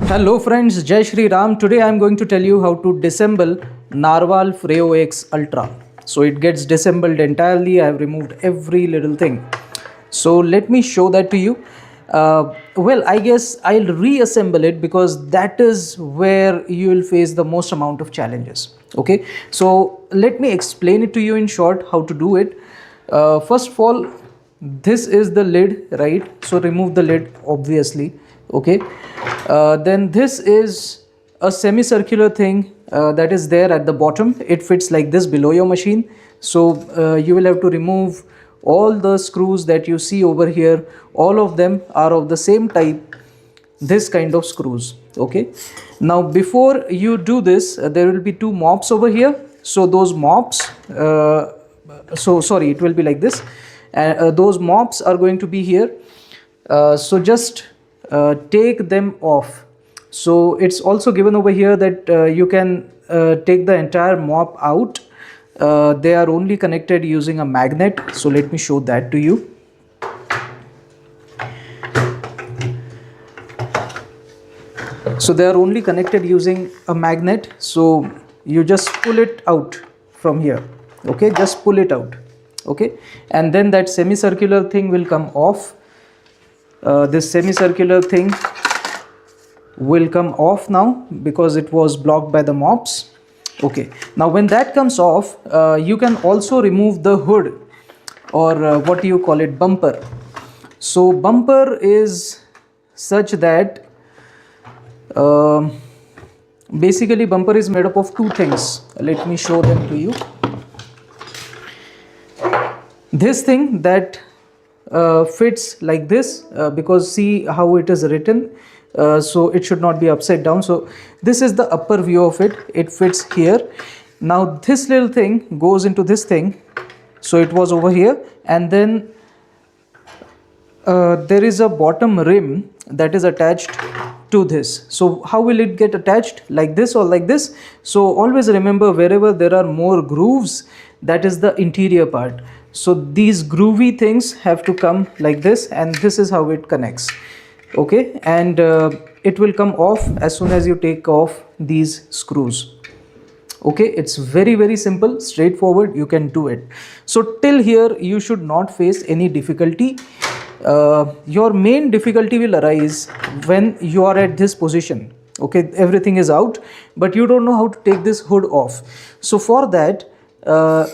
Hello friends, Jai Shri Ram. Today I am going to tell you how to disassemble Narwhal Freex Ultra. So it gets disassembled entirely. I have removed every little thing. So let me show that to you. Well, I guess I'll reassemble it because that is where you will face the most amount of challenges. Okay, so let me explain it to you in short how to do it. First of all, this is the lid, right? So remove the lid, obviously. Okay, then this is a semicircular thing that is there at the bottom. It fits like this below your machine. So you will have to remove all the screws that you see over here. All of them are of the same type, this kind of screws. Okay, now before you do this, there will be two mops over here. So those mops, sorry, it will be like this. Those mops are going to be here. So just take them off. So it's also given over here that you can take the entire mop out. They are only connected using a magnet. So let me show that to you. So they are only connected using a magnet. So you just pull it out from here. Okay, just pull it out. Okay, and then that semicircular thing will come off. This semicircular thing will come off now because it was blocked by the mops. Okay, now when that comes off, you can also remove the hood, or what do you call it, bumper. So bumper is such that basically bumper is made up of two things. Let me show them to you. This thing that fits like this, because see how it is written, so it should not be upside down. So this is the upper view of it. It fits here. Now this little thing goes into this thing. So it was over here, and then there is a bottom rim that is attached to this. So how will it get attached? Like this or like this? So always remember, wherever there are more grooves, that is the interior part. So these groovy things have to come like this, and this is how it connects. Okay, and it will come off as soon as you take off these screws. Okay, it's very simple, straightforward. You can do it. So till here you should not face any difficulty. Your main difficulty will arise when you are at this position. Okay, everything is out, but you don't know how to take this hood off. So for that,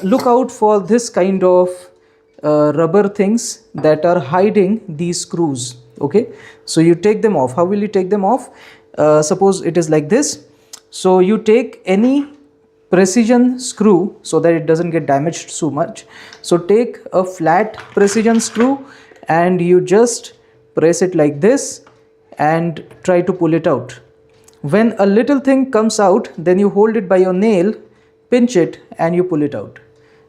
look out for this kind of rubber things that are hiding these screws. Okay, so you take them off. How will you take them off? Suppose it is like this. So you take any precision screw so that it doesn't get damaged so much. So take a flat precision screw and you just press it like this and try to pull it out. When a little thing comes out, then you hold it by your nail, pinch it, and you pull it out.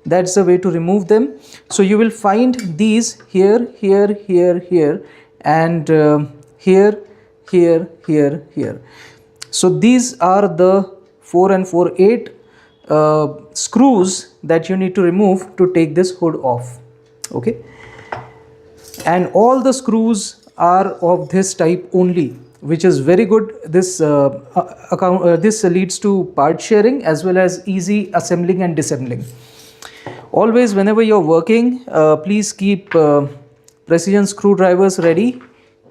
That's the way to remove them. So you will find these here, here, here, here, and here, here, here, here. So these are the 4 and 4/8 screws that you need to remove to take this hood off. Okay, and all the screws are of this type only, which is very good. This this leads to part sharing as well as easy assembling and disassembling. Always, whenever you're working, please keep precision screwdrivers ready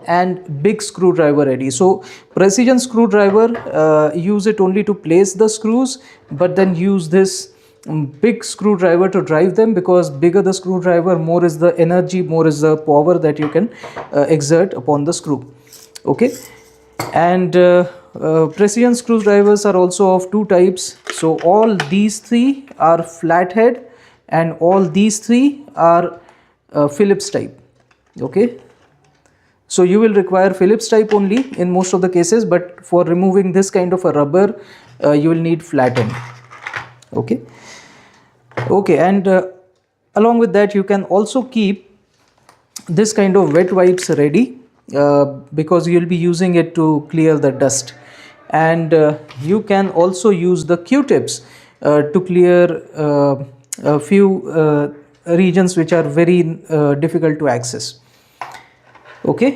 and big screwdriver ready. So precision screwdriver, use it only to place the screws, but then use this big screwdriver to drive them, because bigger the screwdriver, more is the energy, more is the power that you can exert upon the screw. Okay, and precision screwdrivers are also of two types. So all these three are flathead and all these three are Phillips type. Okay, so you will require Phillips type only in most of the cases, but for removing this kind of a rubber, you will need flathead. Okay, and along with that, you can also keep this kind of wet wipes ready, because you will be using it to clear the dust, and you can also use the Q-tips to clear a few regions which are very difficult to access. Okay,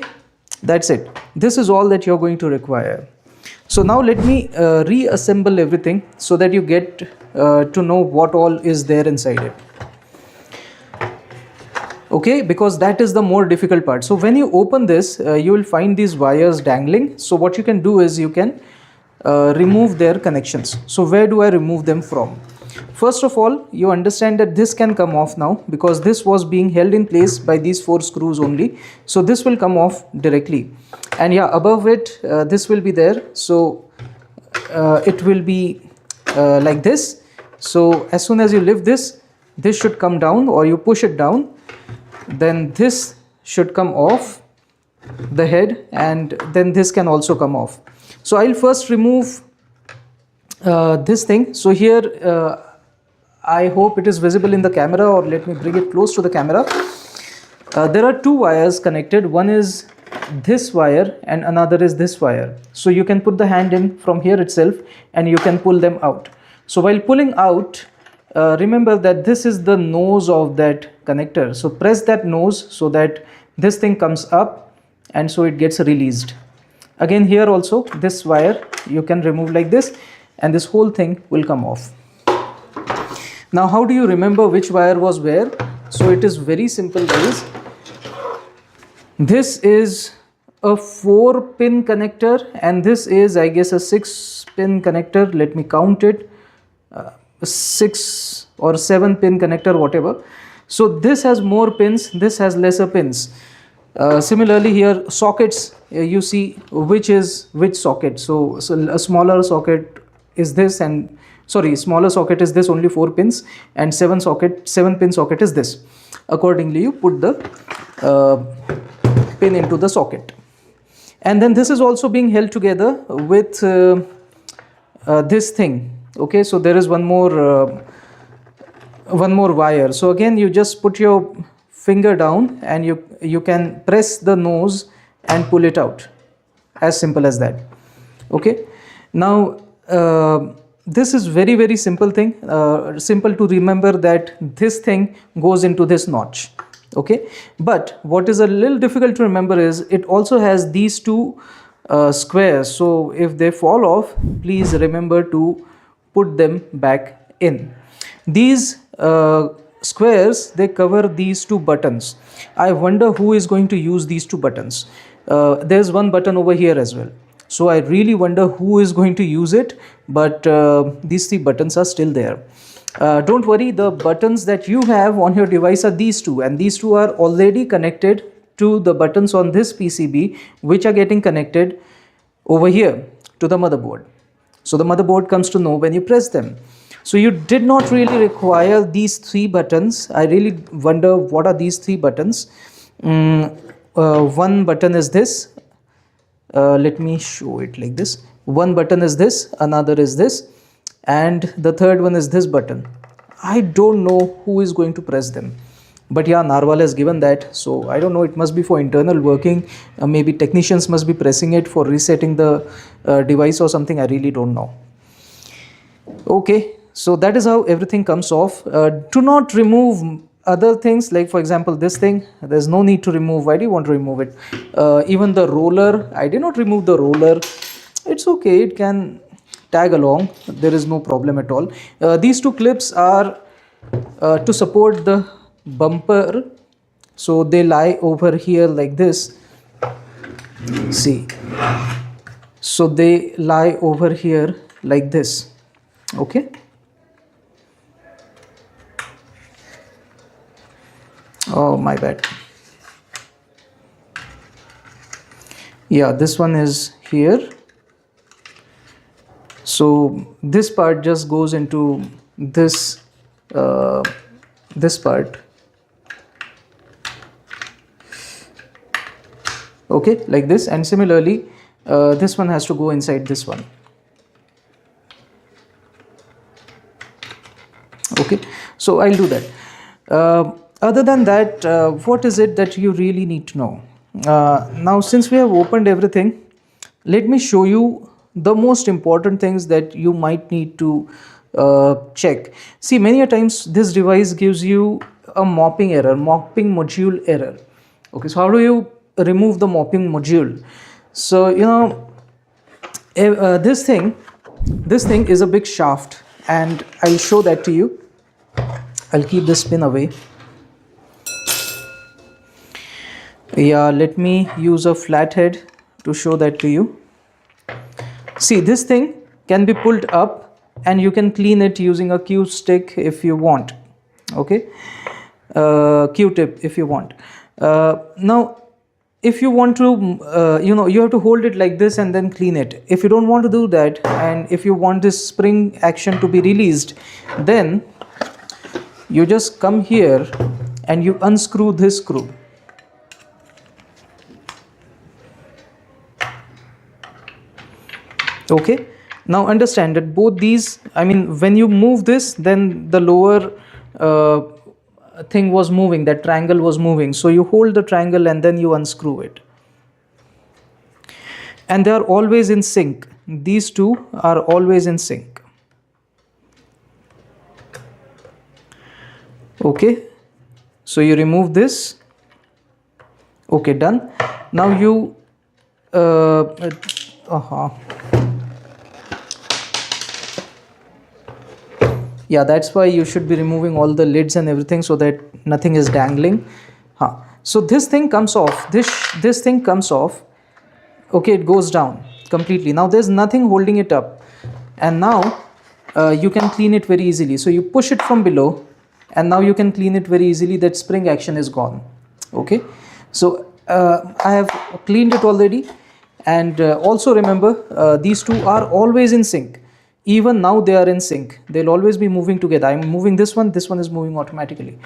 that's it. This is all that you're going to require. So now let me reassemble everything so that you get to know what all is there inside it. Okay, because that is the more difficult part. So when you open this, you will find these wires dangling. So what you can do is you can remove their connections. So where do I remove them from? First of all, you understand that this can come off now because this was being held in place by these 4 screws only. So this will come off directly, and yeah, above it this will be there. So it will be like this. So as soon as you lift this, this should come down, or you push it down, then this should come off the head, and then this can also come off. So I'll first remove this thing. So here I hope it is visible in the camera, or let me bring it close to the camera. There are 2 wires connected. One is this wire and another is this wire. So you can put the hand in from here itself and you can pull them out. So while pulling out, remember that this is the nose of that connector. So press that nose so that this thing comes up, and so it gets released. Again, here also this wire you can remove like this, and this whole thing will come off. Now how do you remember which wire was where? So it is very simple, guys. This is a 4-pin connector, and this is, I guess, a 6-pin connector. Let me count it. 6 or 7-pin connector, whatever. So this has more pins, this has lesser pins. Similarly here, sockets, you see which is which socket. So a smaller socket is this, and smaller socket is this, only 4 pins, and 7-pin socket is this. Accordingly, you put the pin into the socket, and then this is also being held together with this thing. Okay, so there is one more wire. So again, you just put your finger down and you can press the nose and pull it out. As simple as that. Okay, now this is very simple thing. Simple to remember that this thing goes into this notch. Okay, but what is a little difficult to remember is it also has these 2 squares. So if they fall off, please remember to put them back in. These squares, they cover these 2 buttons. I wonder who is going to use these 2 buttons. There's one button over here as well. So I really wonder who is going to use it, but these 3 buttons are still there. Don't worry, the buttons that you have on your device are these 2, and these 2 are already connected to the buttons on this PCB, which are getting connected over here to the motherboard. So the motherboard comes to know when you press them. So you did not really require these 3 buttons. I really wonder what are these 3 buttons. One button is this. Let me show it like this. One button is this, another is this, and the third one is this button. I don't know who is going to press them, but yeah, Narwhal has given that, so I don't know, it must be for internal working. Maybe technicians must be pressing it for resetting the device or something. I really don't know. Okay, so that is how everything comes off. Do not remove other things, like for example this thing. There's no need to remove. Why do you want to remove it? Even the roller, I did not remove the roller. It's okay, it can tag along, there is no problem at all. These 2 clips are to support the bumper, so they lie over here like this. See, so they lie over here like this. Okay, oh my bad. Yeah, this one is here. So this part just goes into this this part. Okay, like this, and similarly this one has to go inside this one. Okay, so I'll do that. Other than that, what is it that you really need to know? Now since we have opened everything, let me show you the most important things that you might need to check. See, many a times this device gives you a mopping error, mopping module error. Okay, so how do you remove the mopping module? So This thing is a big shaft, and I'll show that to you. I'll keep this pin away. Yeah, let me use a flathead to show that to you. See, this thing can be pulled up and you can clean it using a Q-stick if you want. Okay, Q-tip if you want. Now if you want to you have to hold it like this and then clean it. If you don't want to do that, and if you want this spring action to be released, then you just come here and you unscrew this screw. Okay, now understand that both these, when you move this, then the lower thing was moving, that triangle was moving, so you hold the triangle and then you unscrew it, and they are always in sync. These two are always in sync. Okay, so you remove this. Okay, done. Now you yeah, that's why you should be removing all the lids and everything so that nothing is dangling. So this thing comes off, this thing comes off. Okay, it goes down completely. Now there's nothing holding it up, and now you can clean it very easily. So you push it from below, and now you can clean it very easily. That spring action is gone. Okay, so I have cleaned it already. And also remember, these two are always in sync. Even now they are in sync. They'll always be moving together. I'm moving this one is moving automatically,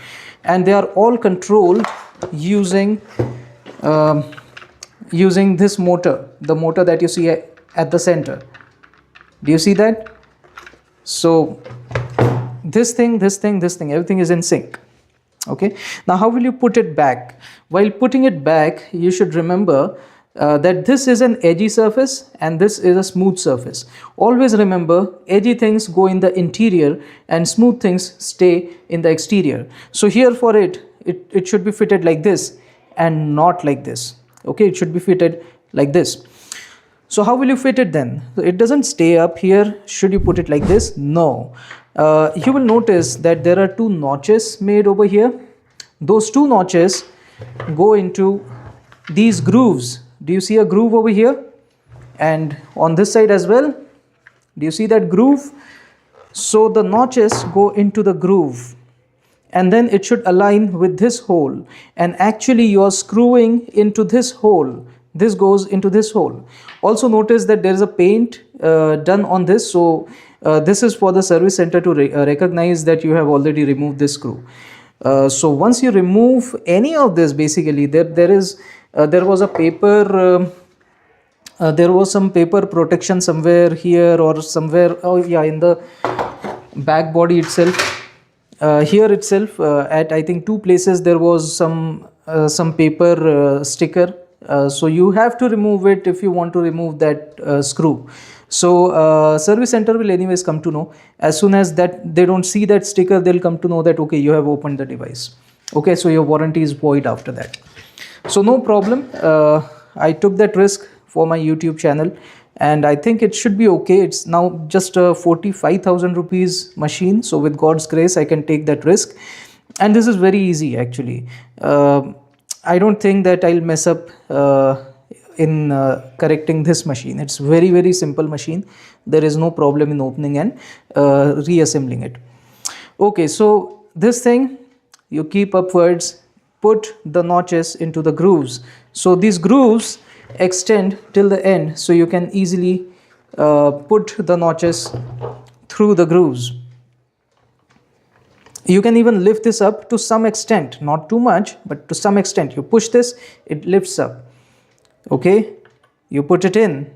and they are all controlled using this motor, the motor that you see at the center. Do you see that? So this thing, everything is in sync. Okay, now how will you put it back? While putting it back, you should remember that this is an edgy surface and this is a smooth surface. Always remember, edgy things go in the interior and smooth things stay in the exterior. So here for it should be fitted like this and not like this. Okay, it should be fitted like this. So how will you fit it then? It doesn't stay up here. Should you put it like this? No. You will notice that there are two notches made over here. Those two notches go into these grooves. Do you see a groove over here? And on this side as well? Do you see that groove? So the notches go into the groove, and then it should align with this hole, and actually you are screwing into this hole. This goes into this hole. Also notice that there is a paint done on this, so this is for the service center to recognize that you have already removed this screw. So once you remove any of this, basically there was a paper there was some paper protection somewhere here or somewhere, in the back body itself. Here itself, at I think two places, there was some paper sticker. So you have to remove it if you want to remove that screw. So service center will anyways come to know. As soon as that they don't see that sticker, they'll come to know that okay, you have opened the device. Okay, so your warranty is void after that. So no problem. I took that risk for my YouTube channel, and I think it should be okay. It's now just a 45,000 rupees machine, so with God's grace I can take that risk, and this is very easy actually. I don't think that I'll mess up in correcting this machine. It's very simple machine. There is no problem in opening and reassembling it. Okay, so this thing you keep upwards, put the notches into the grooves. So these grooves extend till the end, so you can easily put the notches through the grooves. You can even lift this up to some extent, not too much, but to some extent. You push this, it lifts up. Okay, you put it in,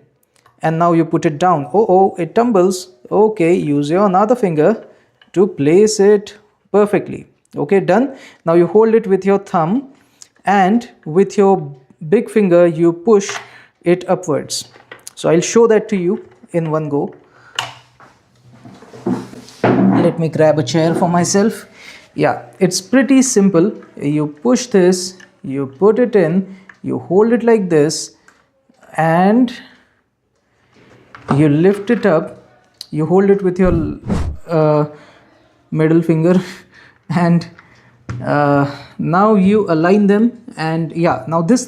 and now you put it down. Oh, it tumbles. Okay, use your another finger to place it perfectly. Okay, done. Now you hold it with your thumb, and with your big finger you push it upwards. So I'll show that to you in one go. Let me grab a chair for myself. Yeah, it's pretty simple. You push this, you put it in, you hold it like this, and you lift it up, you hold it with your middle finger and now you align them, and yeah, now this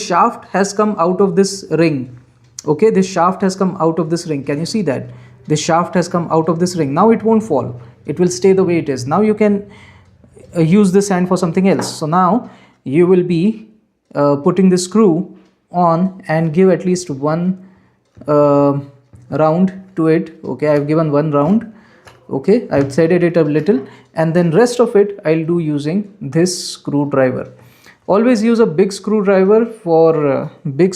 shaft has come out of this ring. Okay, this shaft has come out of this ring. Can you see that? This shaft has come out of this ring. Now it won't fall, it will stay the way it is. Now you can use this hand for something else. So now you will be putting the screw on and give at least one round to it. Okay, I've given one round. Okay, I've threaded it a little, and then rest of it I'll do using this screwdriver. Always use a big screwdriver for big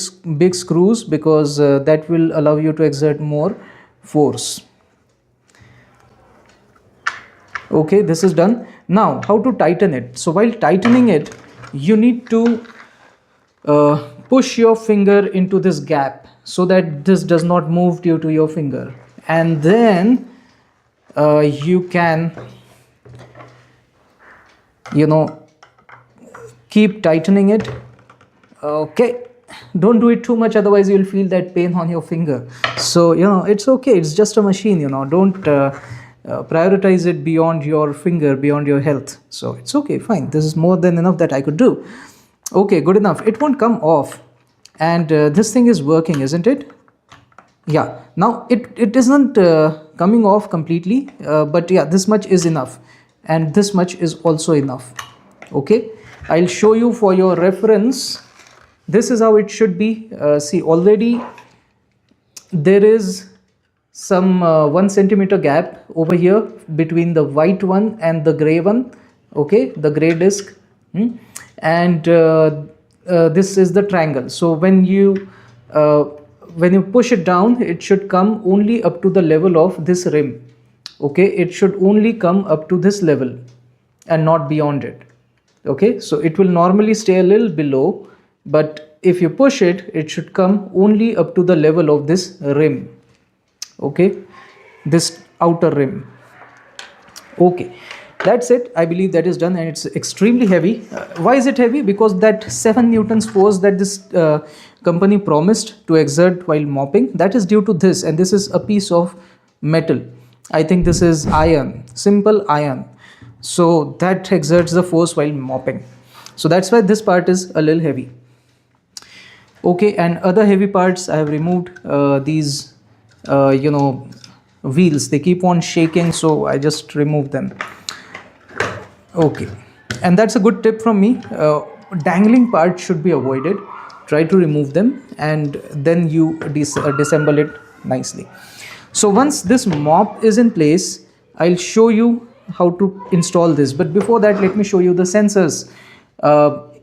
screws, because that will allow you to exert more force. Okay, this is done. Now how to tighten it? So while tightening it, you need to push your finger into this gap so that this does not move due to your finger, and then you can, keep tightening it. Okay, don't do it too much, otherwise you'll feel that pain on your finger. So it's okay, it's just a machine. Don't prioritize it beyond your finger, beyond your health. So it's okay, fine, this is more than enough that I could do. Okay, good enough. It won't come off, and this thing is working, isn't it? Yeah, now it isn't coming off completely, but yeah, this much is enough, and this much is also enough. Okay, I'll show you for your reference. This is how it should be. See, already there is some 1 centimeter gap over here between the white one and the gray one. Okay, the gray disc. And this is the triangle. So when you push it down, it should come only up to the level of this rim. Okay, it should only come up to this level and not beyond it. Okay, so it will normally stay a little below, but if you push it, it should come only up to the level of this rim. Okay, this outer rim. Okay, that's it. I believe that is done, and it's extremely heavy. Why is it heavy? Because that 7 newtons force that this company promised to exert while mopping, that is due to this, and this is a piece of metal. I think this is iron, simple iron. So that exerts the force while mopping. So that's why this part is a little heavy. Okay, and other heavy parts, I have removed these wheels. They keep on shaking, so I just removed them. Okay, and that's a good tip from me. Dangling parts should be avoided. Try to remove them, and then you disassemble it nicely. So once this mop is in place, I'll show you how to install this. But before that, let me show you the sensors.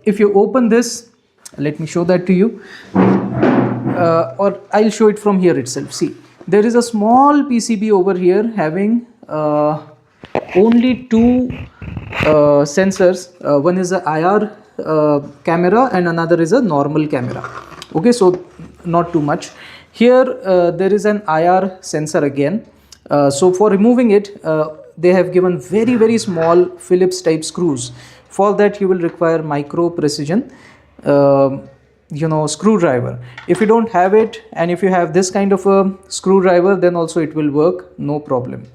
If you open this, let me show that to you, or I'll show it from here itself. See, there is a small PCB over here having only two sensors. One is a IR camera and another is a normal camera. Okay, so not too much. Here there is an IR sensor again. So for removing it, they have given very small Phillips type screws. For that you will require micro precision screwdriver. If you don't have it, and if you have this kind of a screwdriver, then also it will work, no problem.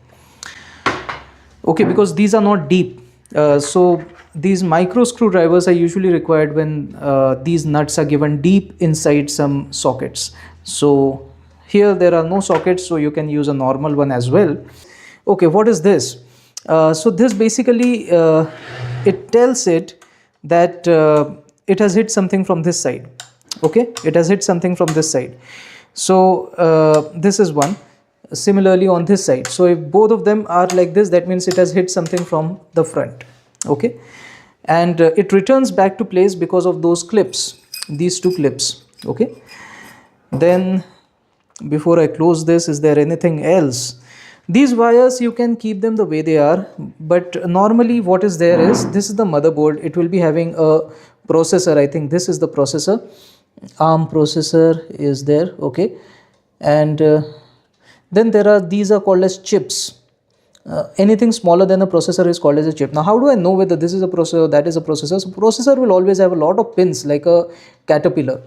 Okay, because these are not deep, so these micro screwdrivers are usually required when these nuts are given deep inside some sockets. So here there are no sockets, so you can use a normal one as well. Okay, what is this? So this basically it tells it that it has hit something from this side. Okay, it has hit something from this side. So this is one. Similarly on this side. So if both of them are like this, that means it has hit something from the front. Okay, and it returns back to place because of those clips, these two clips. Okay, then before I close this, is there anything else? These wires, you can keep them the way they are, but normally what is there is, this is the motherboard. It will be having a processor. I think this is the processor. ARM processor is there. Okay, and then there are, these are called as chips. Anything smaller than a processor is called as a chip. Now how do I know whether this is a processor or that is a processor? So processor will always have a lot of pins like a caterpillar.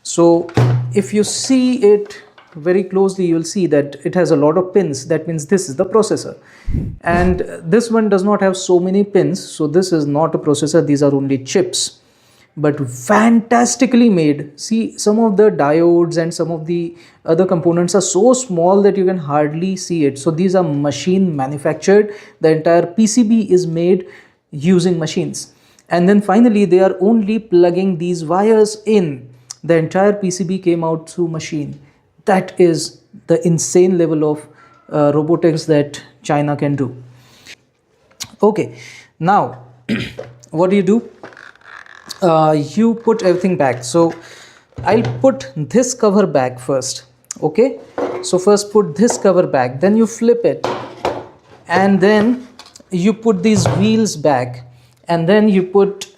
So if you see it very closely, you will see that it has a lot of pins. That means this is the processor, and this one does not have so many pins, so this is not a processor. These are only chips, but fantastically made. See, some of the diodes and some of the other components are so small that you can hardly see it. So these are machine manufactured. The entire PCB is made using machines, and then finally they are only plugging these wires in. The entire PCB came out through machine. That is the insane level of robotics that China can do. Okay, now what do? You put everything back. So I'll put this cover back first. Okay, so first put this cover back, then you flip it, and then you put these wheels back, and then you put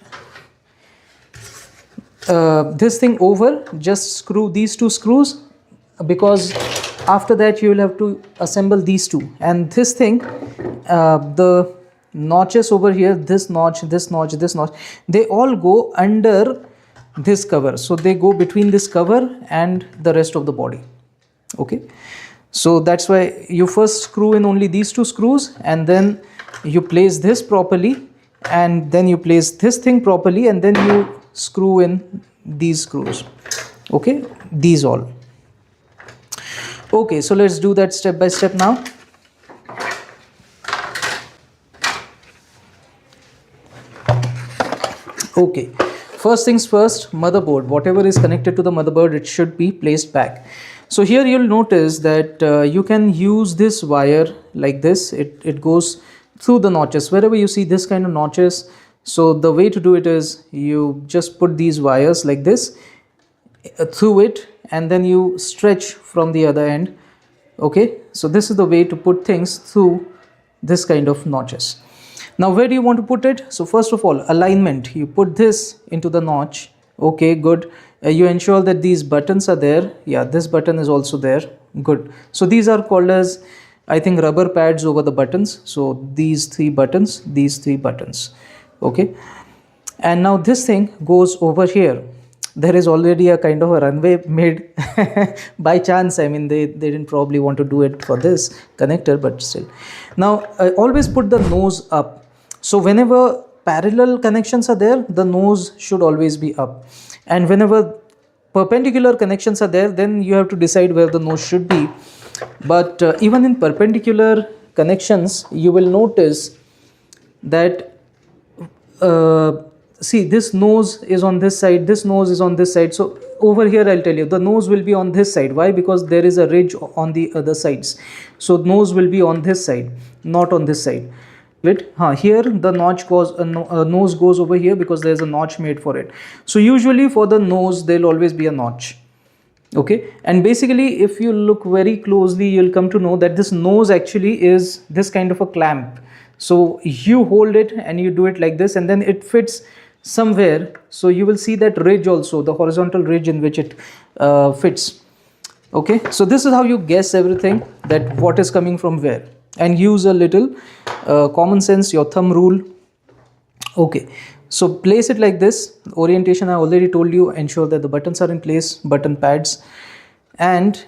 this thing over. Just screw these two screws, because after that you will have to assemble these two. And this thing, the notches over here, this notch, this notch, this notch, they all go under this cover. So they go between this cover and the rest of the body. Okay, so that's why you first screw in only these two screws, and then you place this properly, and then you place this thing properly, and then you screw in these screws. Okay, these all. Okay, so let's do that step by step now. Okay, first things first, motherboard. Whatever is connected to the motherboard, it should be placed back. So here you'll notice that you can use this wire like this. It goes through the notches. Wherever you see this kind of notches, so the way to do it is you just put these wires like this through it, and then you stretch from the other end. Okay, so this is the way to put things through this kind of notches. Now where do you want to put it? So first of all, alignment. You put this into the notch. Okay, good. You ensure that these buttons are there. Yeah, this button is also there. Good. So these are called as, I think, rubber pads over the buttons. So these three buttons, these three buttons. Okay, and now this thing goes over here. There is already a kind of a runway made by chance. I mean, they didn't probably want to do it for this connector, but still. Now always put the nose up. So whenever parallel connections are there, the nose should always be up, and whenever perpendicular connections are there, then you have to decide where the nose should be. But even in perpendicular connections, you will notice that see, this nose is on this side, this nose is on this side. So over here I'll tell you, the nose will be on this side. Why? Because there is a ridge on the other sides. So nose will be on this side, not on this side. Here the notch goes, nose goes over here because there's a notch made for it. So usually for the nose there'll always be a notch. Okay, and basically if you look very closely, you'll come to know that this nose actually is this kind of a clamp. So you hold it and you do it like this, and then it fits somewhere. So you will see that ridge also, the horizontal ridge in which it fits. Okay, so this is how you guess everything, that what is coming from where, and use a little common sense, your thumb rule. Okay, so place it like this. Orientation I already told you. Ensure that the buttons are in place, button pads, and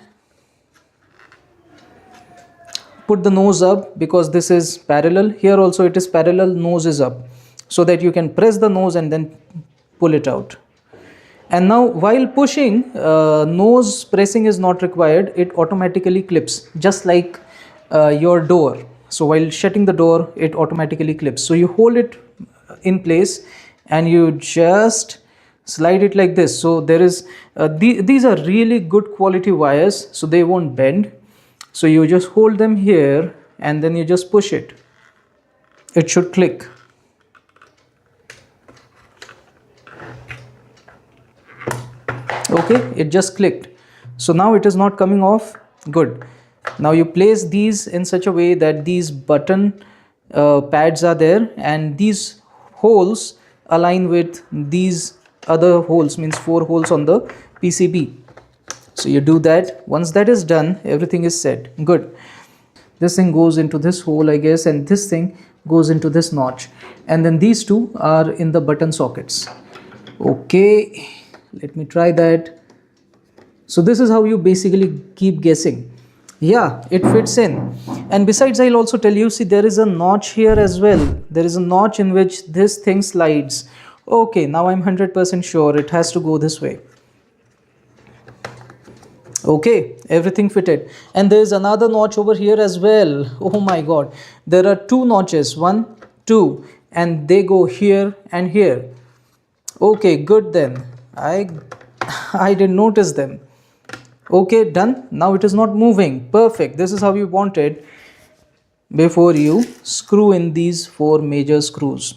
put the nose up because this is parallel. Here also it is parallel, nose is up, so that you can press the nose and then pull it out. And now while pushing, nose pressing is not required. It automatically clips, just like your door. So while shutting the door, it automatically clips. So you hold it in place and you just slide it like this. So there is these are really good quality wires, so they won't bend. So you just hold them here and then you just push it. It should click. Okay, it just clicked. So now it is not coming off. Good. Now you place these in such a way that these button pads are there, and these holes align with these other holes, means 4 holes on the PCB. So you do that. Once that is done, everything is set. Good. This thing goes into this hole, I guess, and this thing goes into this notch, and then these two are in the button sockets. Okay, let me try that. So this is how you basically keep guessing. Yeah, it fits in. And besides, I'll also tell you, see, there is a notch here as well. There is a notch in which this thing slides. Okay, now I'm 100% sure it has to go this way. Okay, everything fitted. And there's another notch over here as well. Oh my god, there are two notches, 1, 2, and they go here and here. Okay, good then. I didn't notice them. Okay, done. Now it is not moving. Perfect. This is how you want it before you screw in these 4 major screws.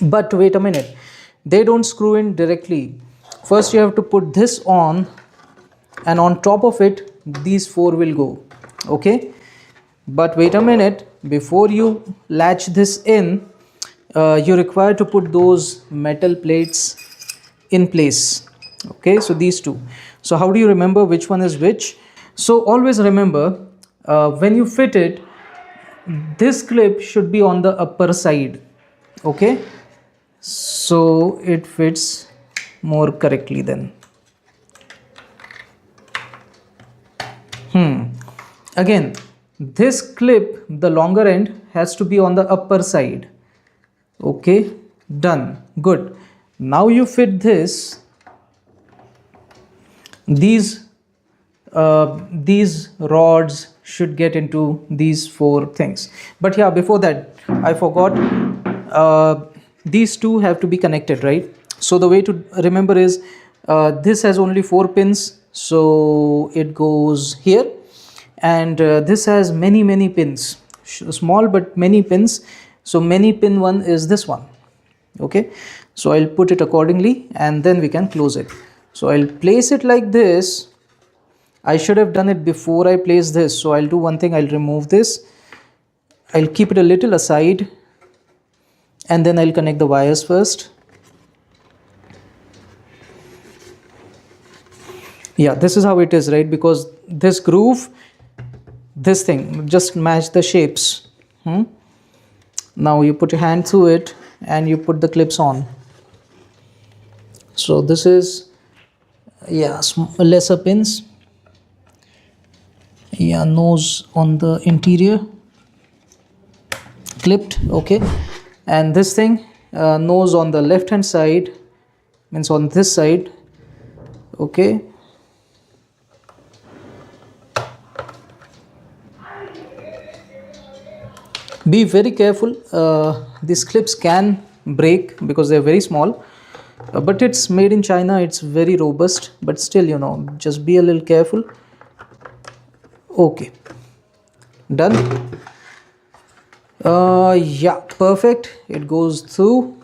But wait a minute, they don't screw in directly. First you have to put this on, and on top of it these 4 will go. Okay, but wait a minute, before you latch this in, you require to put those metal plates in place. Okay, so these two. So how do you remember which one is which? So always remember, when you fit it, this clip should be on the upper side. Okay, so it fits more correctly then. Again, this clip, the longer end, has to be on the upper side. Okay, done. Good. Now you fit this. These rods should get into these 4 things. But yeah, before that, I forgot. These two have to be connected, right? So the way to remember is, this has only 4 pins, so it goes here, and this has many pins, small but many pins. So many pin one is this one. Okay, so I'll put it accordingly, and then we can close it. So I'll place it like this. I should have done it before I place this, so I'll do one thing. I'll remove this, I'll keep it a little aside, and then I'll connect the wires first. Yeah, this is how it is, right? Because this groove, this thing, just match the shapes. Now you put your hand through it and you put the clips on. So this is, yeah, lesser pins. Yeah, nose on the interior, clipped. Okay, and this thing, nose on the left hand side, means on this side. Okay, be very careful. These clips can break because they're very small, but it's made in China, it's very robust, but still, you know, just be a little careful. Okay, done. Yeah, perfect. It goes through.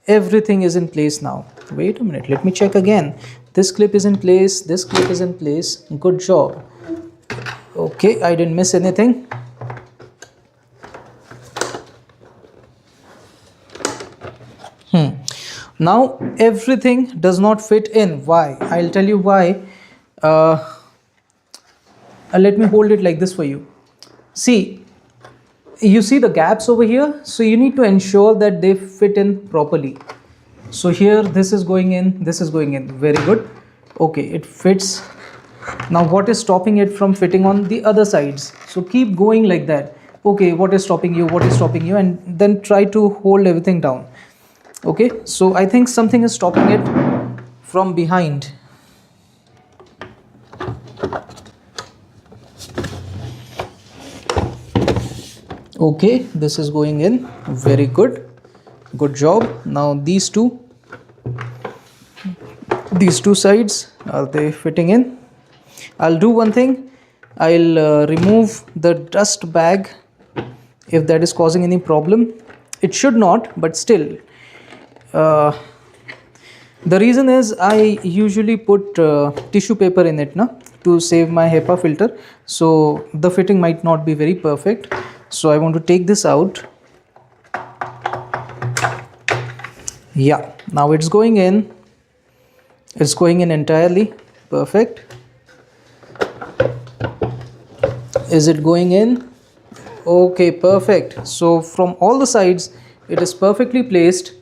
Everything is in place now. Wait a minute, let me check again. This clip is in place, this clip is in place. Good job. Okay, I didn't miss anything. Now everything does not fit in. Why? I'll tell you why. Let me hold it like this for you. See, you see the gaps over here, so you need to ensure that they fit in properly. So here this is going in, this is going in. Very good. Okay, it fits. Now what is stopping it from fitting on the other sides? So keep going like that. Okay, what is stopping you, what is stopping you, and then try to hold everything down. Okay, so I think something is stopping it from behind. Okay, this is going in. Very good. Good job. Now these two sides, are they fitting in? I'll do one thing. I'll remove the dust bag if that is causing any problem. It should not, but still. The reason is I usually put tissue paper in it to save my HEPA filter, so the fitting might not be very perfect. So I want to take this out. Yeah, now it's going in. It's going in entirely. Perfect. Is it going in? Okay, perfect. So from all the sides it is perfectly placed.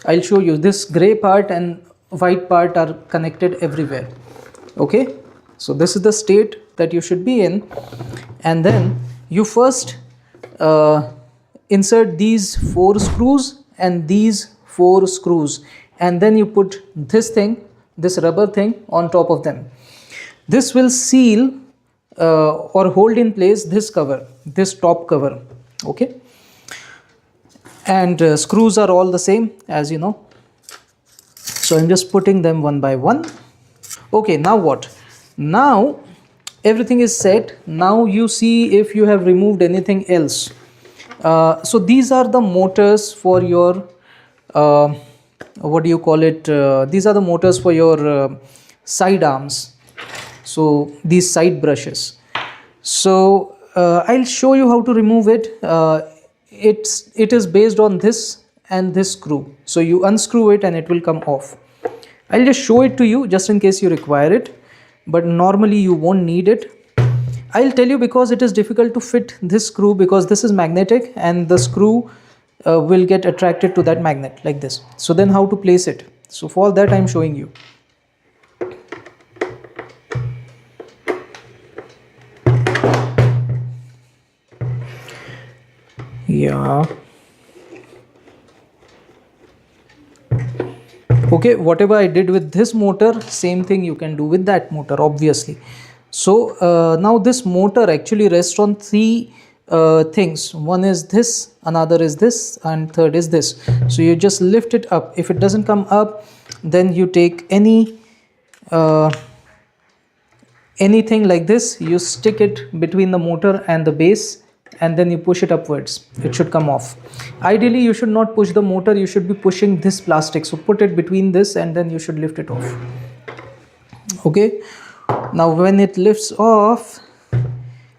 I'll show you. This gray part and white part are connected everywhere. Okay, so this is the state that you should be in, and then you first insert these 4 screws and these 4 screws, and then you put this thing, this rubber thing on top of them. This will seal or hold in place this cover, this top cover. Okay, and screws are all the same, as you know. So I'm just putting them one by one. Okay, now what? Now everything is set. Now you see if you have removed anything else. So these are the motors for your what do you call it? These are the motors for your side arms. So these side brushes. So I'll show you how to remove it. It is based on this and this screw. So you unscrew it and it will come off. I'll just show it to you just in case you require it, but normally you won't need it. I'll tell you because it is difficult to fit this screw, because this is magnetic and the screw will get attracted to that magnet like this. So then how to place it? So for that I'm showing you. Yeah. Okay, whatever I did with this motor, same thing you can do with that motor, obviously. So now this motor actually rests on 3 things. One is this, another is this, and third is this. So you just lift it up. If it doesn't come up, then you take anything like this, you stick it between the motor and the base, and then you push it upwards. It should come off. Ideally you should not push the motor, you should be pushing this plastic. So put it between this and then you should lift it off. Okay, now when it lifts off,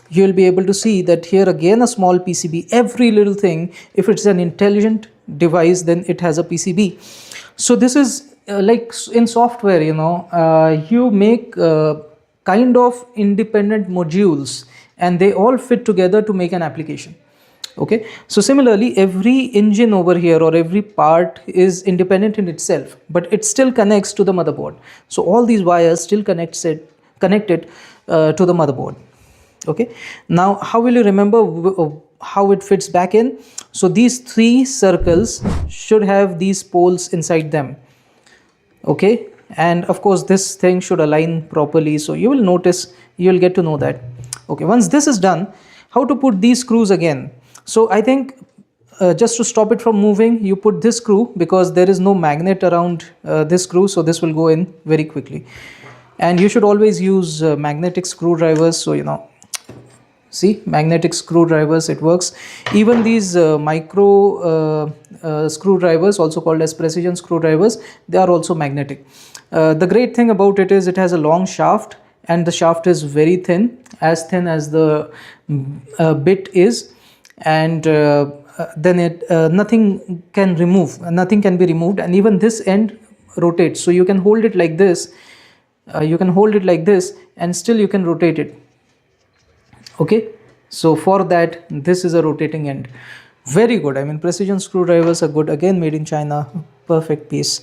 you will be able to see that here again a small PCB. Every little thing, if it's an intelligent device, then it has a PCB. So this is like in software, you know, you make kind of independent modules and they all fit together to make an application. Okay, so similarly every engine over here or every part is independent in itself, but it still connects to the motherboard. So all these wires still connected to the motherboard. Okay, now how will you remember how it fits back in? So these 3 circles should have these poles inside them. Okay, and of course this thing should align properly, so you will notice, you will get to know that. Okay, once this is done, how to put these screws again? So I think just to stop it from moving, you put this screw, because there is no magnet around this screw, so this will go in very quickly. And you should always use magnetic screwdrivers. So you know, see, magnetic screwdrivers, it works. Even these micro screwdrivers, also called as precision screwdrivers, they are also magnetic. The great thing about it is it has a long shaft, and the shaft is very thin as the bit is, and then nothing can be removed, and even this end rotates. So you can hold it like this, and still you can rotate it. Okay, so for that, this is a rotating end. Very good. I mean, precision screwdrivers are good, again made in China, perfect piece.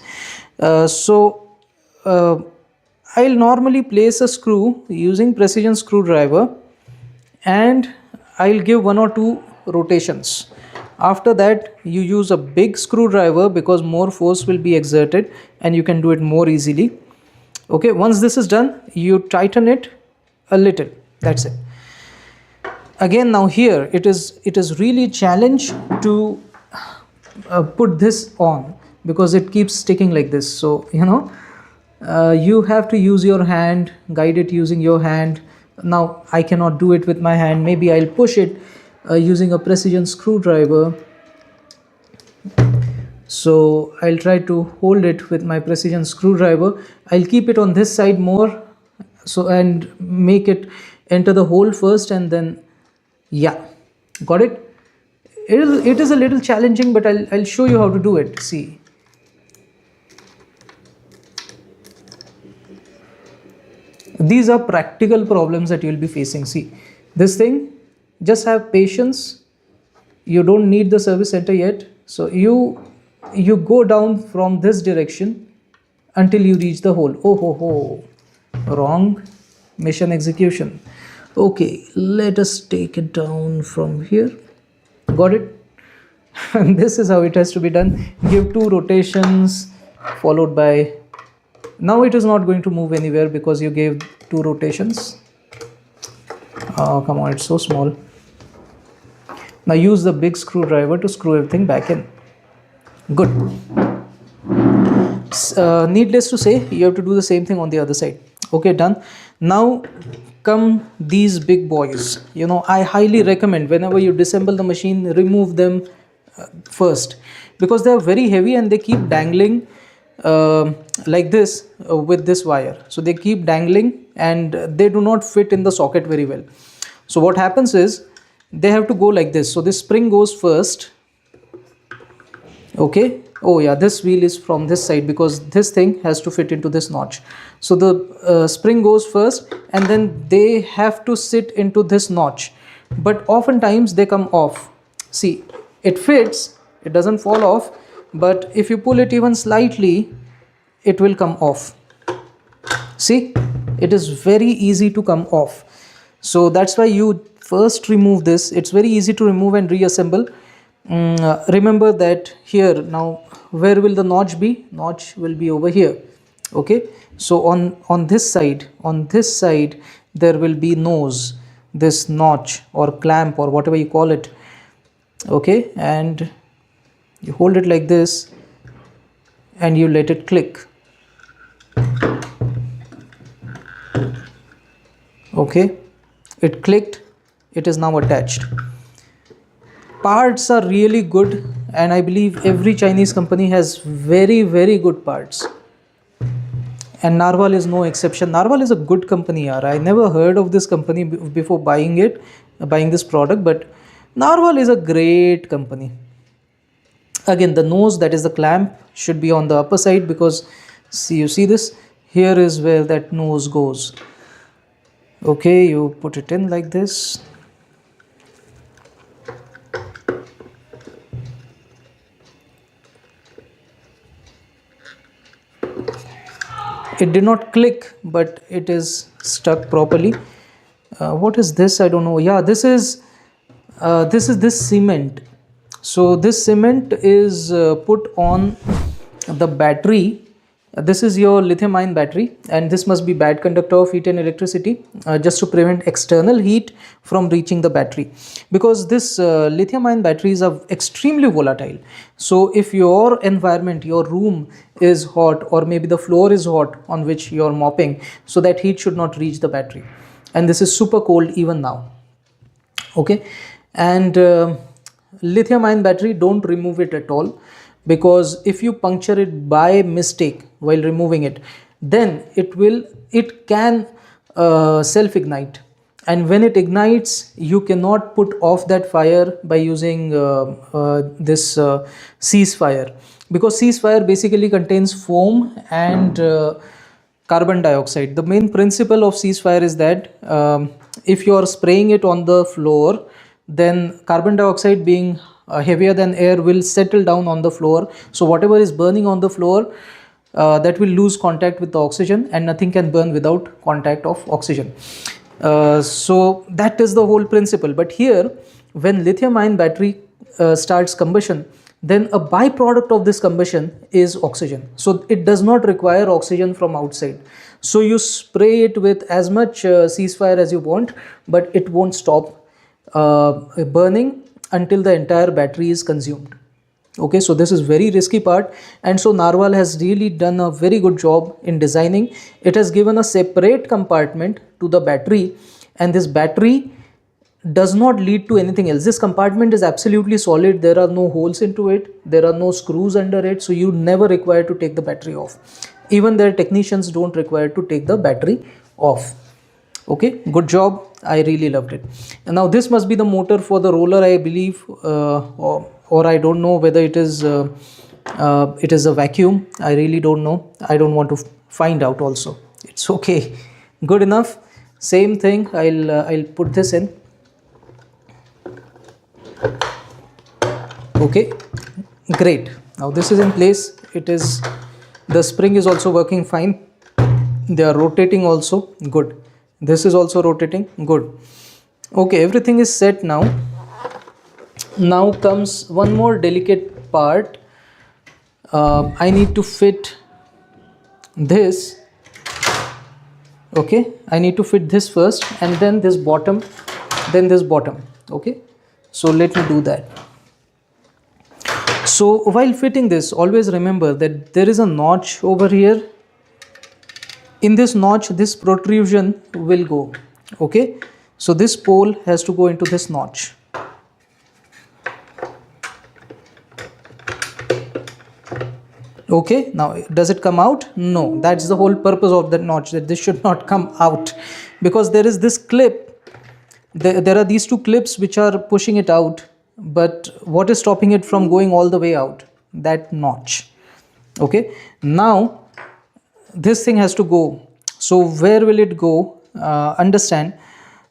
I'll normally place a screw using precision screwdriver, and I'll give 1 or 2 rotations. After that, you use a big screwdriver because more force will be exerted and you can do it more easily. Okay, once this is done, you tighten it a little. That's it. Again, now here it is really a challenge to put this on, because it keeps sticking like this. So you know, you have to use your hand, guide it using your hand. Now I cannot do it with my hand. Maybe I'll push it using a precision screwdriver. So I'll try to hold it with my precision screwdriver. I'll keep it on this side more, so, and make it enter the hole first, and then, yeah, got it. It is a little challenging, but I'll show you how to do it. See. These are practical problems that you'll be facing. See, this thing, just have patience. You don't need the service center yet. So you go down from this direction until you reach the hole. Oh ho ho. Wrong. Mission execution. Okay, let us take it down from here. Got it? And this is how it has to be done. Give 2 rotations followed by, now it is not going to move anywhere because you gave 2 rotations. Oh, come on, it's so small. Now use the big screwdriver to screw everything back in. Good. Needless to say, you have to do the same thing on the other side. Okay, done. Now come these big boys. You know, I highly recommend whenever you disassemble the machine, remove them first, because they are very heavy and they keep dangling like this with this wire. So they keep dangling and they do not fit in the socket very well. So what happens is they have to go like this. So this spring goes first. Okay. Oh yeah, this wheel is from this side because this thing has to fit into this notch. So the spring goes first and then they have to sit into this notch, but oftentimes they come off. See, it fits, it doesn't fall off, but if you pull it even slightly, it will come off. See, it is very easy to come off. So that's why you first remove this. It's very easy to remove and reassemble. Remember that here, now where will the notch be? Notch will be over here. Okay, so on this side there will be nose, this notch or clamp or whatever you call it. Okay, and you hold it like this and you let it click. Okay, it clicked, it is now attached. Parts are really good, and I believe every Chinese company has very, very good parts. And Narwhal is no exception. Narwhal is a good company, yaar. I never heard of this company before buying this product, but Narwhal is a great company. Again, the nose, that is the clamp, should be on the upper side because see, you see this? Here is where that nose goes. Okay, you put it in like this. It did not click, but it is stuck properly. What is this? I don't know. Yeah, this is this cement. So this cement is put on the battery. This is your lithium ion battery, and this must be bad conductor of heat and electricity, just to prevent external heat from reaching the battery, because this lithium ion batteries are extremely volatile. So if your environment, your room is hot, or maybe the floor is hot on which you're mopping, so that heat should not reach the battery, and this is super cold even now. Okay, and lithium ion battery, don't remove it at all, because if you puncture it by mistake while removing it, then it can self ignite, and when it ignites, you cannot put off that fire by using this ceasefire, because ceasefire basically contains foam and carbon dioxide. The main principle of ceasefire is that if you are spraying it on the floor, then carbon dioxide, being heavier than air, will settle down on the floor. So whatever is burning on the floor, that will lose contact with the oxygen, and nothing can burn without contact of oxygen. So that is the whole principle. But here, when lithium ion battery starts combustion, then a byproduct of this combustion is oxygen. So it does not require oxygen from outside. So you spray it with as much ceasefire as you want, but it won't stop burning until the entire battery is consumed. Okay, so this is very risky part, and so Narwhal has really done a very good job in designing. It has given a separate compartment to the battery, and this battery does not lead to anything else. This compartment is absolutely solid. There are no holes into it, there are no screws under it, so you never require to take the battery off. Even their technicians don't require to take the battery off. Okay, good job. I really loved it. And now this must be the motor for the roller, I believe, or I don't know whether it is a vacuum. I really don't know. I don't want to find out also. It's okay. Good enough. Same thing. I'll put this in. Okay, great. Now this is in place. The spring is also working fine. They are rotating also, good. This is also rotating, good. Okay, everything is set now. Now comes one more delicate part. I need to fit this. Okay, I need to fit this first, and then this bottom, then this bottom. Okay, so let me do that. So while fitting this, always remember that there is a notch over here. In this notch, this protrusion will go. Okay, so this pole has to go into this notch. Okay, now does it come out? No, that's the whole purpose of that notch, that this should not come out, because there is this clip. There are these two clips which are pushing it out, but what is stopping it from going all the way out? That notch. Okay, now this thing has to go. So where will it go? Understand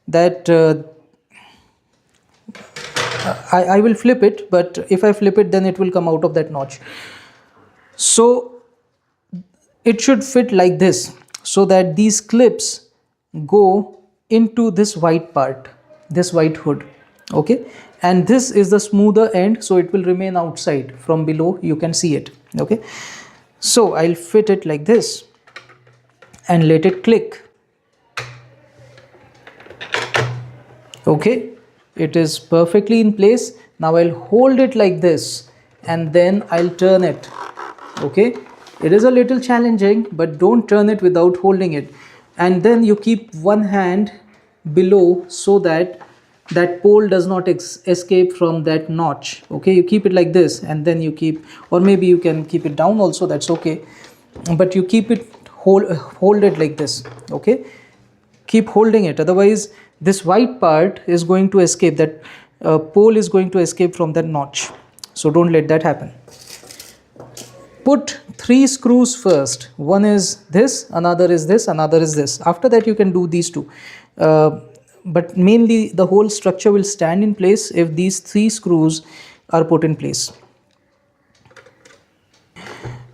that I will flip it, but if I flip it, then it will come out of that notch. So it should fit like this, so that these clips go into this white part, this white hood. Okay, and this is the smoother end, so it will remain outside. From below you can see it. Okay, so I'll fit it like this and let it click. Okay, it is perfectly in place. Now I'll hold it like this, and then I'll turn it. Okay, it is a little challenging, but don't turn it without holding it. And then you keep one hand below, so that that pole does not escape from that notch. Okay, you keep it like this, and then you keep, or maybe you can keep it down also, that's okay, but you keep it, hold it like this. Okay, keep holding it, otherwise this white part is going to escape. That pole is going to escape from that notch, so don't let that happen. Put 3 screws first. One is this, another is this, another is this. After that you can do these two, but mainly the whole structure will stand in place if these 3 screws are put in place.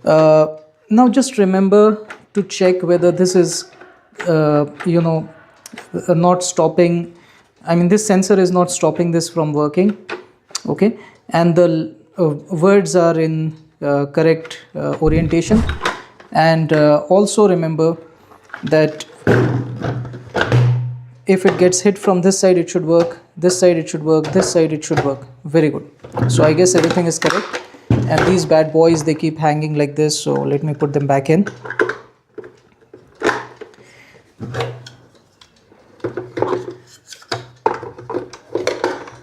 Now just remember to check whether this is not stopping. I mean, this sensor is not stopping this from working. Okay, and the words are in correct orientation. And also remember that if it gets hit from this side, it should work, this side it should work, this side it should work. Very good. So I guess everything is correct. And these bad boys, they keep hanging like this, so let me put them back in.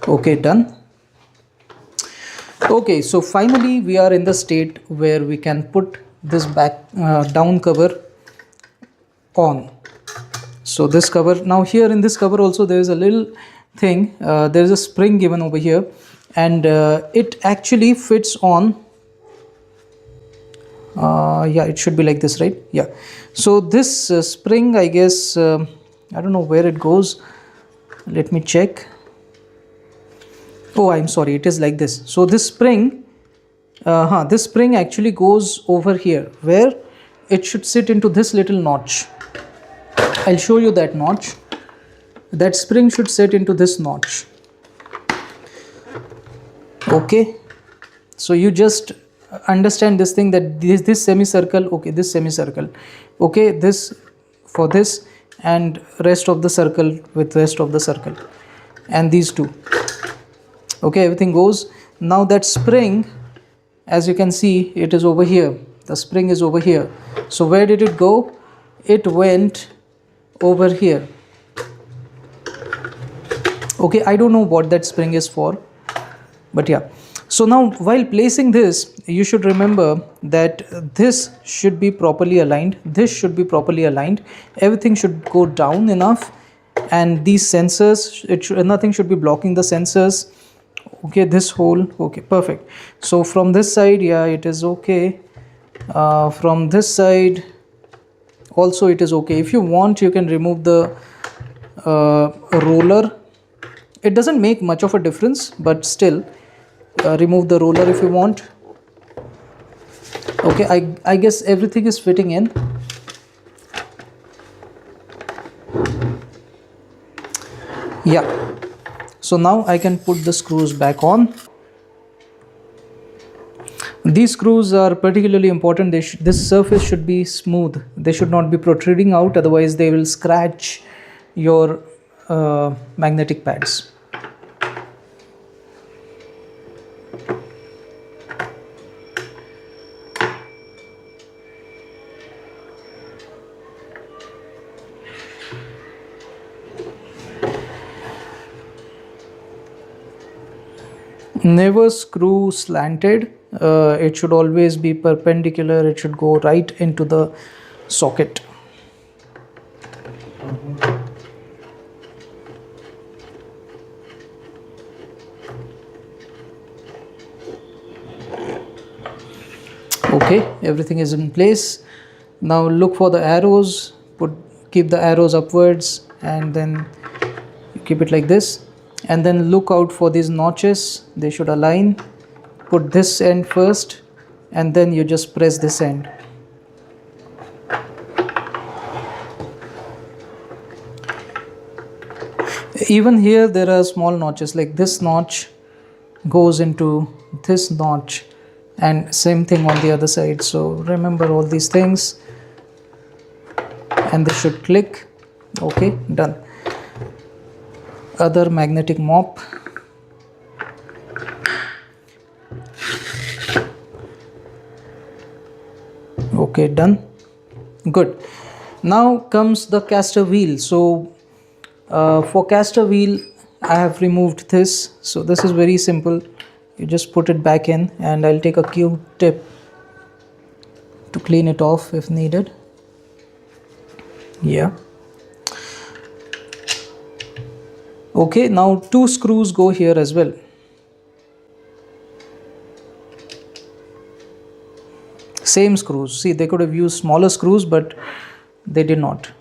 Okay, done. Okay, so finally we are in the state where we can put this back down cover on. So this cover, now here in this cover also there is a little thing, there is a spring given over here, and it actually fits on. Yeah, it should be like this, right? Yeah, so this spring, I guess, I don't know where it goes, let me check. Oh, I'm sorry, it is like this. So this spring, this spring actually goes over here, where it should sit into this little notch. I'll show you that notch. That spring should sit into this notch. Okay, so you just understand this thing, that this semicircle, okay, this semicircle, okay, this for this, and rest of the circle with rest of the circle, and these two. Okay, everything goes. Now that spring, as you can see, it is over here. The spring is over here. So where did it go? It went over here. Okay, I don't know what that spring is for, but yeah. So now while placing this, you should remember that this should be properly aligned. This should be properly aligned. Everything should go down enough, and these sensors, nothing should be blocking the sensors. Okay, this hole, okay, perfect. So from this side, yeah, it is okay. From this side also it is okay. If you want, you can remove the roller. It doesn't make much of a difference, but still remove the roller if you want. Okay, I guess everything is fitting in. Yeah, so now I can put the screws back on. These screws are particularly important. This surface should be smooth. They should not be protruding out, otherwise they will scratch your magnetic pads. Never screw slanted. It should always be perpendicular. It should go right into the socket. Okay, everything is in place. Now look for the arrows. Keep the arrows upwards, and then keep it like this, and then look out for these notches. They should align. Put this end first, and then you just press this end. Even here there are small notches, like this notch goes into this notch, and same thing on the other side. So remember all these things, and this should click. Okay, done. Other magnetic mop. Okay, done. Good. Now comes the caster wheel. So for caster wheel I have removed this. So this is very simple. You just put it back in, and I'll take a Q-tip to clean it off if needed. Yeah. Okay, now 2 screws go here as well. Same screws. See, they could have used smaller screws, but they did not.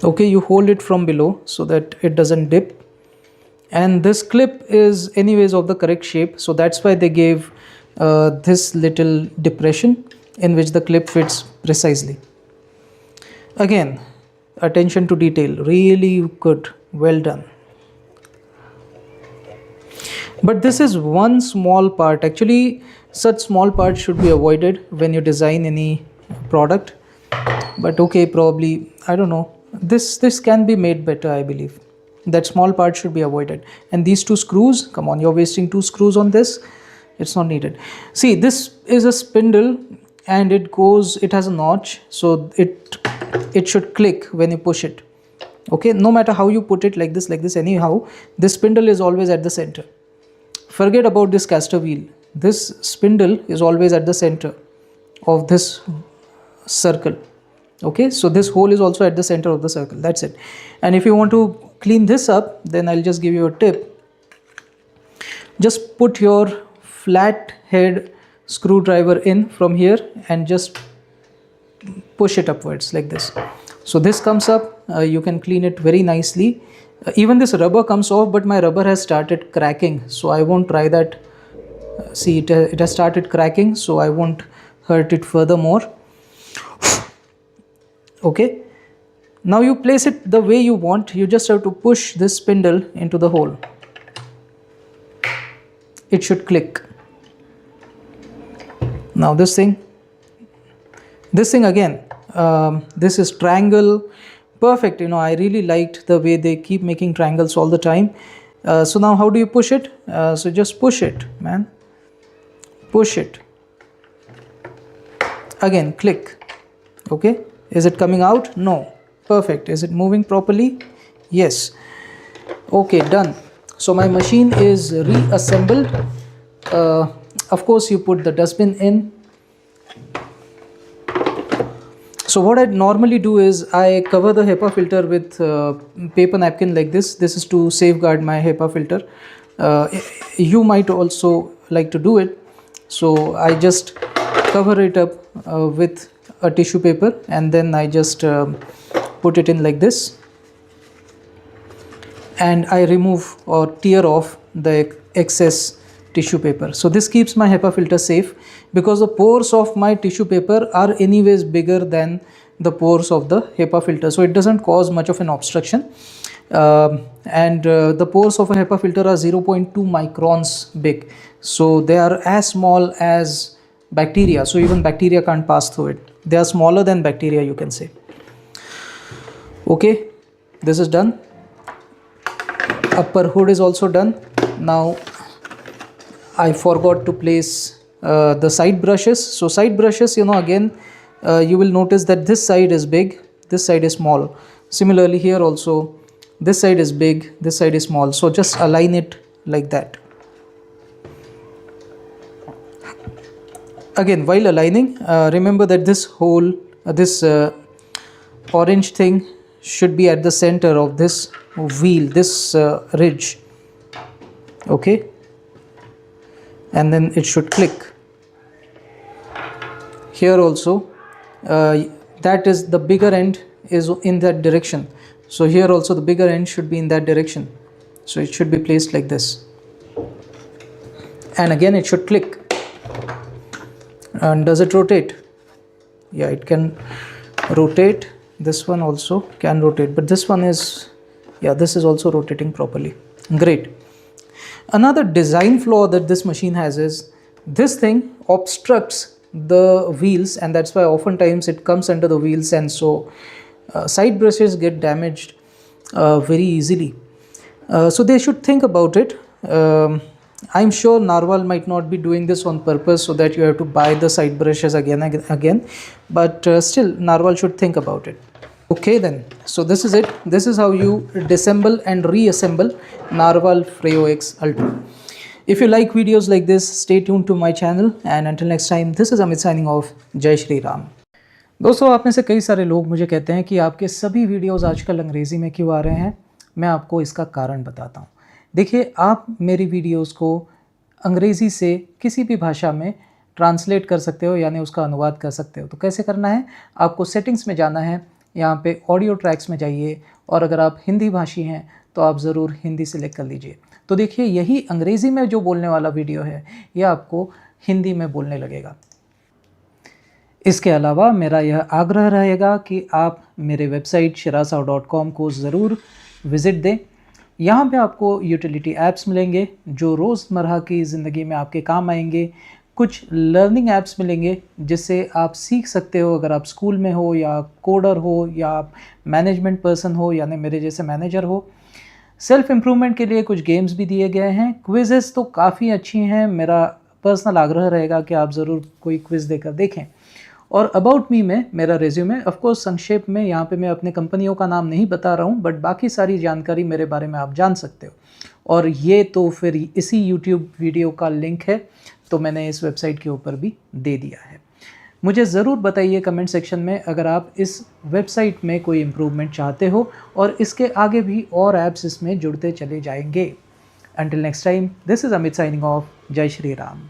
Okay, you hold it from below so that it doesn't dip. And this clip is anyways of the correct shape, so that's why they gave this little depression in which the clip fits precisely. Again, attention to detail, really good, well done. But this is one small part. Actually, such small parts should be avoided when you design any product. But okay, probably, I don't know, this can be made better, I believe. That small part should be avoided. And these 2 screws, come on, you're wasting 2 screws on this. It's not needed. See, this is a spindle, and it has a notch, so it should click when you push it. Okay, no matter how you put it, like this, anyhow, this spindle is always at the center. Forget about this caster wheel. This spindle is always at the center of this circle. Okay, so this hole is also at the center of the circle. That's it. And if you want to clean this up, then I'll just give you a tip. Just put your flathead screwdriver in from here and just push it upwards like this. So this comes up. You can clean it very nicely. Even this rubber comes off, but my rubber has started cracking, so I won't try that. See, it has started cracking, so I won't hurt it furthermore. Okay, now you place it the way you want. You just have to push this spindle into the hole. It should click. Now this thing again, this is triangle. Perfect. I really liked the way they keep making triangles all the time. So now how do you push it? So just push it, man. Push it. Again, click. Okay. Is it coming out? No. Perfect. Is it moving properly? Yes. Okay, done. So my machine is reassembled. Of course, you put the dustbin in. So what I normally do is I cover the HEPA filter with paper napkin like this. This is to safeguard my HEPA filter. You might also like to do it. So I just cover it up with a tissue paper, and then I just put it in like this. And I remove or tear off the excess tissue paper. So this keeps my HEPA filter safe, because the pores of my tissue paper are anyways bigger than the pores of the HEPA filter, so it doesn't cause much of an obstruction. And the pores of a HEPA filter are 0.2 microns big, so they are as small as bacteria, so even bacteria can't pass through it. They are smaller than bacteria, you can say. Okay, this is done. Upper hood is also done. Now I forgot to place the side brushes. So side brushes, you know, again you will notice that this side is big, this side is small. Similarly here also, this side is big, this side is small. So just align it like that. Again, while aligning, remember that this hole, this orange thing should be at the center of this wheel, this ridge. Okay, and then it should click. Here also, that is the bigger end is in that direction. So here also the bigger end should be in that direction. So it should be placed like this. And again it should click. And does it rotate? Yeah, it can rotate. This one also can rotate, but this one is, yeah, this is also rotating properly. Great. Another design flaw that this machine has is this thing obstructs the wheels, and that's why oftentimes it comes under the wheels, and so side brushes get damaged very easily. So they should think about it. I'm sure Narwhal might not be doing this on purpose so that you have to buy the side brushes again, but still Narwhal should think about it. Okay then, so this is it. This is how you disassemble and reassemble Narwhal Freex Ultra. If you like videos like this, stay tuned to my channel, and until next time, this is Amit signing off. जय श्री राम। दोस्तों, आप में से कई सारे लोग मुझे कहते हैं कि आपके सभी वीडियोस आजकल अंग्रेज़ी में क्यों आ रहे हैं। मैं आपको इसका कारण बताता हूँ। देखिए, आप मेरी वीडियोस को अंग्रेज़ी से किसी भी भाषा में ट्रांसलेट कर सकते हो, यानी उसका अनुवाद कर सकते हो। तो कैसे करना है? आपको सेटिंग्स में जाना है, यहाँ पे ऑडियो ट्रैक्स में जाइए, और अगर आप हिंदी भाषी हैं तो आप ज़रूर हिंदी सेलेक्ट कर लीजिए। तो देखिए, यही अंग्रेज़ी में जो बोलने वाला वीडियो है, ये आपको हिंदी में बोलने लगेगा। इसके अलावा मेरा यह आग्रह रहेगा कि आप मेरे वेबसाइट shirasao.com को ज़रूर विज़िट दें। यहाँ पे आपको यूटिलिटी ऐप्स मिलेंगे जो रोज़मर्रा की ज़िंदगी में आपके काम आएंगे। कुछ लर्निंग ऐप्स मिलेंगे जिससे आप सीख सकते हो, अगर आप स्कूल में हो या कोडर हो या आप मैनेजमेंट पर्सन हो, यानी मेरे जैसे मैनेजर हो। सेल्फ इम्प्रूवमेंट के लिए कुछ गेम्स भी दिए गए हैं। क्विज़ेस तो काफ़ी अच्छी हैं। मेरा पर्सनल आग्रह रहेगा कि आप ज़रूर कोई क्विज़ देकर देखें। और अबाउट मी में मेरा रेज्यूमे, ऑफकोर्स संक्षेप में यहाँ पे मैं अपने कंपनियों का नाम नहीं बता रहा हूँ, बट बाकी सारी जानकारी मेरे बारे में आप जान सकते हो। और ये तो फिर इसी यूट्यूब वीडियो का लिंक है, तो मैंने इस वेबसाइट के ऊपर भी दे दिया है। मुझे ज़रूर बताइए कमेंट सेक्शन में अगर आप इस वेबसाइट में कोई इम्प्रूवमेंट चाहते हो, और इसके आगे भी और ऐप्स इसमें जुड़ते चले जाएंगे। Until next time, this is Amit signing off. जय श्री राम।